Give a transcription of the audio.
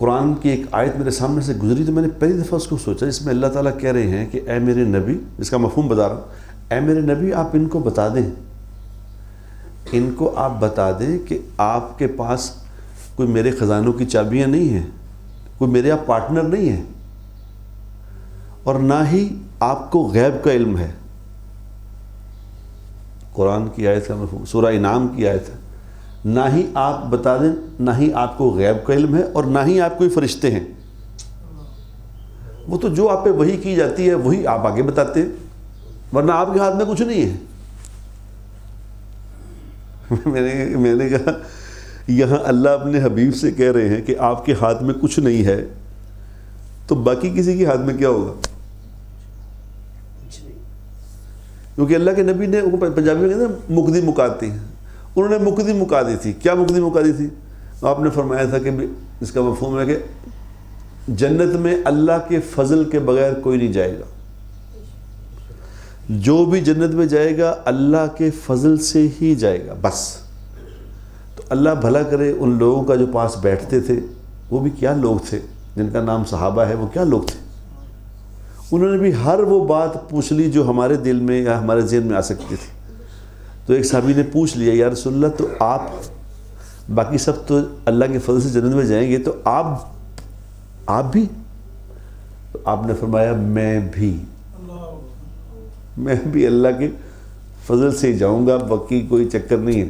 قرآن کی ایک آیت میرے سامنے سے گزری تو میں نے پہلی دفعہ اس کو سوچا، جس میں اللہ تعالیٰ کہہ رہے ہیں کہ اے میرے نبی، جس کا مفہوم بتا رہا ہوں، اے میرے نبی آپ ان کو بتا دیں، ان کو آپ بتا دیں کہ آپ کے پاس کوئی میرے خزانوں کی چابیاں نہیں ہیں، کوئی میرے آپ پارٹنر نہیں ہیں، اور نہ ہی آپ کو غیب کا علم ہے۔ قرآن کی آیت کا مفہوم سورہ انعام کی آیت ہے، نہ ہی آپ بتا دیں، نہ ہی آپ کو غیب کا علم ہے، اور نہ ہی آپ کوئی فرشتے ہیں۔ وہ تو جو آپ پہ وحی کی جاتی ہے وہی آپ آگے بتاتے ہیں، ورنہ آپ کے ہاتھ میں کچھ نہیں ہے۔ میں نے کہا یہاں اللہ اپنے حبیب سے کہہ رہے ہیں کہ آپ کے ہاتھ میں کچھ نہیں ہے، تو باقی کسی کے ہاتھ میں کیا ہوگا؟ کیونکہ اللہ کے نبی نے پنجابی میں کہتے ہیں مکدی مکاتی ہیں، انہوں نے مکدی مکا دی تھی۔ کیا مکدی مکا دی تھی؟ آپ نے فرمایا تھا کہ اس کا مفہوم ہے کہ جنت میں اللہ کے فضل کے بغیر کوئی نہیں جائے گا، جو بھی جنت میں جائے گا اللہ کے فضل سے ہی جائے گا بس۔ تو اللہ بھلا کرے ان لوگوں کا جو پاس بیٹھتے تھے، وہ بھی کیا لوگ تھے، جن کا نام صحابہ ہے، وہ کیا لوگ تھے۔ انہوں نے بھی ہر وہ بات پوچھ لی جو ہمارے دل میں یا ہمارے ذہن میں آ سکتی تھی۔ تو ایک صحابی نے پوچھ لیا، یا رسول اللہ تو آپ باقی سب تو اللہ کے فضل سے جنت میں جائیں گے، تو آپ بھی؟ تو آپ نے فرمایا میں بھی اللہ کے فضل سے ہی جاؤں گا، باقی کوئی چکر نہیں ہے۔